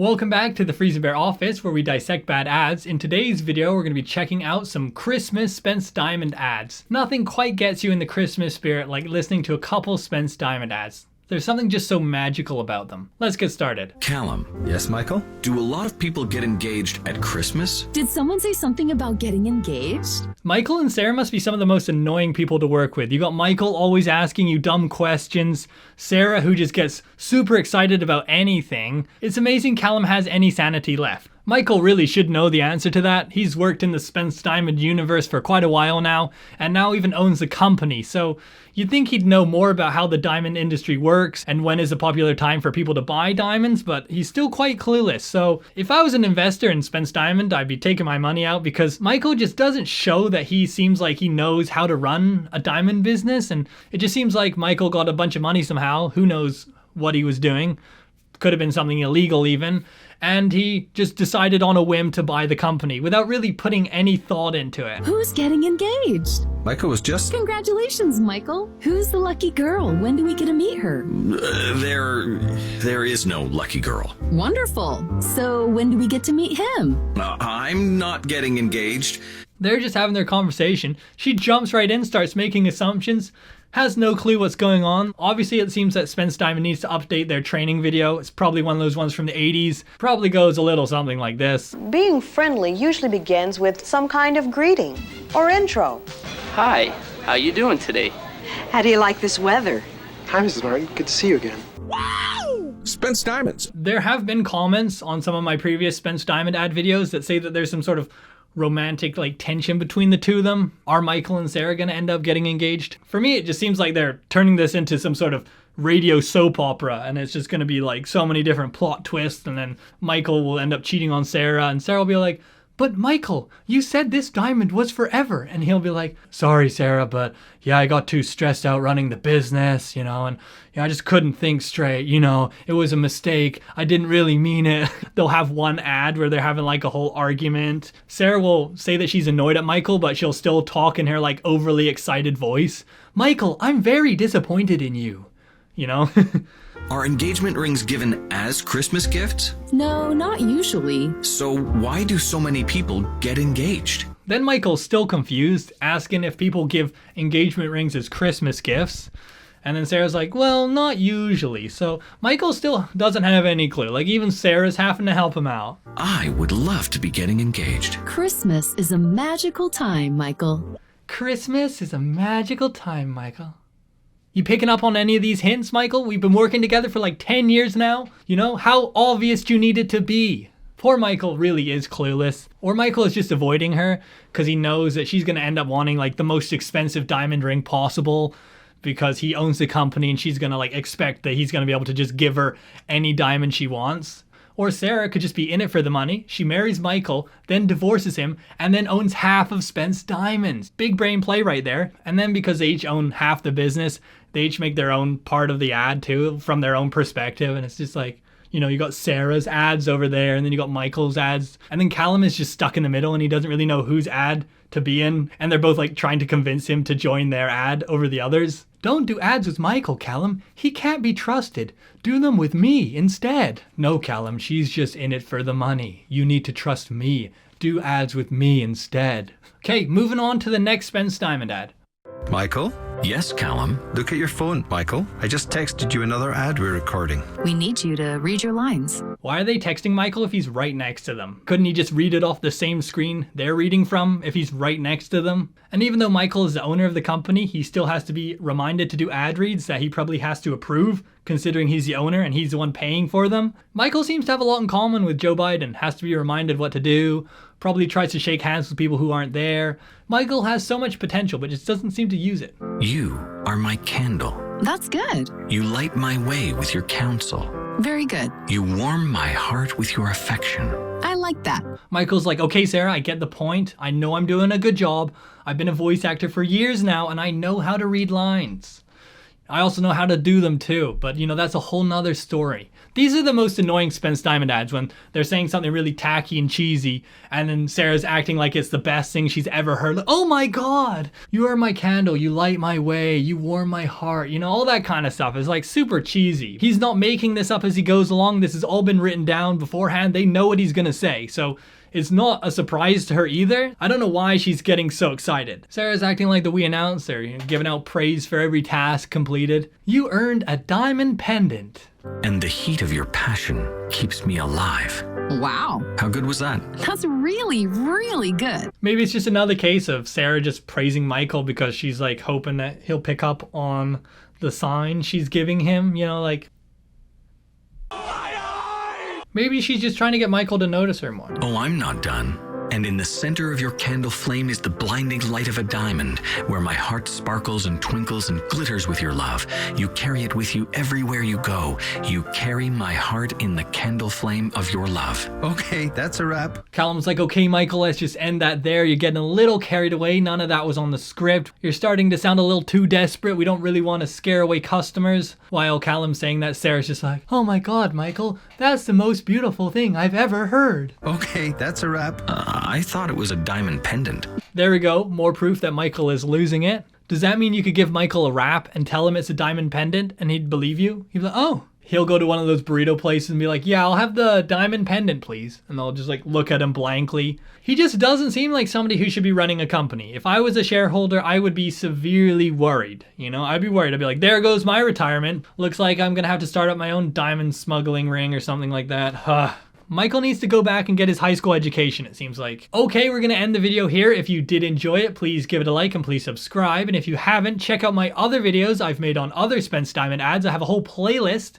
Welcome back to the Freezer Bear office where we dissect bad ads. In today's video, we're going to be checking out some Christmas Spence Diamond ads. Nothing quite gets you in the Christmas spirit like listening to a couple Spence Diamond ads. There's something just so magical about them. Let's get started. Callum. Yes, Michael? Do a lot of people get engaged at Christmas? Did someone say something about getting engaged? Michael and Sarah must be some of the most annoying people to work with. You got Michael always asking you dumb questions, Sarah who just gets super excited about anything. It's amazing Callum has any sanity left. Michael really should know the answer to that. He's worked in the Spence Diamond universe for quite a while now, and now even owns the company, so you'd think he'd know more about how the diamond industry works and when is a popular time for people to buy diamonds, but he's still quite clueless. So if I was an investor in Spence Diamond, I'd be taking my money out because Michael just doesn't show that he seems like he knows how to run a diamond business, and it just seems like Michael got a bunch of money somehow. Who knows what he was doing? Could have been something illegal even. And he just decided on a whim to buy the company without really putting any thought into it. Who's getting engaged? Michael was just... Congratulations, Michael. Who's the lucky girl? When do we get to meet her? There is no lucky girl. Wonderful. So when do we get to meet him? I'm not getting engaged. They're just having their conversation. She jumps right in, starts making assumptions, has no clue what's going on. Obviously, it seems that Spence Diamond needs to update their training video. It's probably one of those ones from the 80s. Probably goes a little something like this. Being friendly usually begins with some kind of greeting or intro. Hi, how you doing today? How do you like this weather? Hi, Mrs. Martin. Good to see you again. Spence Diamonds. There have been comments on some of my previous Spence Diamond ad videos that say that there's some sort of romantic tension between the two of them. Are Michael and Sarah gonna end up getting engaged? For me, it just seems like they're turning this into some sort of radio soap opera, and it's just gonna be like so many different plot twists, and then Michael will end up cheating on Sarah, and Sarah will be like, "But Michael, you said this diamond was forever." And he'll be like, "Sorry, Sarah, but yeah, I got too stressed out running the business, and I just couldn't think straight, it was a mistake. I didn't really mean it." They'll have one ad where they're having a whole argument. Sarah will say that she's annoyed at Michael, but she'll still talk in her overly excited voice. "Michael, I'm very disappointed in you." Are engagement rings given as Christmas gifts? No, not usually. So why do so many people get engaged? Then Michael's still confused, asking if people give engagement rings as Christmas gifts. And then Sarah's like, "Well, not usually." So Michael still doesn't have any clue. Even Sarah's having to help him out. I would love to be getting engaged. Christmas is a magical time, Michael. Christmas is a magical time, Michael. You picking up on any of these hints, Michael? We've been working together for 10 years now. How obvious do you need it to be? Poor Michael really is clueless. Or Michael is just avoiding her because he knows that she's going to end up wanting the most expensive diamond ring possible because he owns the company and she's going to expect that he's going to be able to just give her any diamond she wants. Or Sarah could just be in it for the money. She marries Michael, then divorces him, and then owns half of Spence Diamonds. Big brain play right there. And then because they each own half the business, they each make their own part of the ad too, from their own perspective. And it's just you got Sarah's ads over there, and then you got Michael's ads. And then Callum is just stuck in the middle, and he doesn't really know whose ad to be in. And they're both trying to convince him to join their ad over the others. "Don't do ads with Michael, Callum. He can't be trusted. Do them with me instead." "No, Callum, she's just in it for the money. You need to trust me. Do ads with me instead." Okay, moving on to the next Spence Diamond ad. Michael? Yes, Callum. Look at your phone, Michael. I just texted you another ad we're recording. We need you to read your lines. Why are they texting Michael if he's right next to them? Couldn't he just read it off the same screen they're reading from if he's right next to them? And even though Michael is the owner of the company, he still has to be reminded to do ad reads that he probably has to approve, considering he's the owner and he's the one paying for them. Michael seems to have a lot in common with Joe Biden, has to be reminded what to do, probably tries to shake hands with people who aren't there. Michael has so much potential, but just doesn't seem to use it. You are my candle. That's good. You light my way with your counsel. Very good. You warm my heart with your affection. I like that. Michael's like, "Okay, Sarah, I get the point. I know I'm doing a good job. I've been a voice actor for years now, and I know how to read lines. I also know how to do them too, but that's a whole nother story. These are the most annoying Spence Diamond ads, when they're saying something really tacky and cheesy, and then Sarah's acting like it's the best thing she's ever heard. Like, oh my God, you are my candle, you light my way, you warm my heart. You know, all that kind of stuff is like super cheesy. He's not making this up as he goes along. This has all been written down beforehand. They know what he's gonna say. So it's not a surprise to her either. I don't know why she's getting so excited. Sarah's acting like the wee announcer, you know, giving out praise for every task completed. You earned a diamond pendant. And the heat of your passion keeps me alive. Wow. How good was that? That's really, really good. Maybe it's just another case of Sarah just praising Michael because she's like hoping that he'll pick up on the sign she's giving him, you know, like. Maybe she's just trying to get Michael to notice her more. Oh, I'm not done. And in the center of your candle flame is the blinding light of a diamond, where my heart sparkles and twinkles and glitters with your love. You carry it with you everywhere you go. You carry my heart in the candle flame of your love. Okay, that's a wrap. Callum's like, okay, Michael, let's just end that there. You're getting a little carried away. None of that was on the script. You're starting to sound a little too desperate. We don't really want to scare away customers. While Callum's saying that, Sarah's just like, oh my God, Michael, that's the most beautiful thing I've ever heard. Okay, that's a wrap. I thought it was a diamond pendant. There we go. More proof that Michael is losing it. Does that mean you could give Michael a rap and tell him it's a diamond pendant and he'd believe you? He'd be like, oh. He'll go to one of those burrito places and be like, yeah, I'll have the diamond pendant, please. And they'll just like look at him blankly. He just doesn't seem like somebody who should be running a company. If I was a shareholder, I would be severely worried. You know, I'd be worried. I'd be like, there goes my retirement. Looks like I'm going to have to start up my own diamond smuggling ring or something like that. Michael needs to go back and get his high school education, it seems like. Okay, we're gonna end the video here. If you did enjoy it, please give it a like and please subscribe. And if you haven't, check out my other videos I've made on other Spence Diamond ads. I have a whole playlist.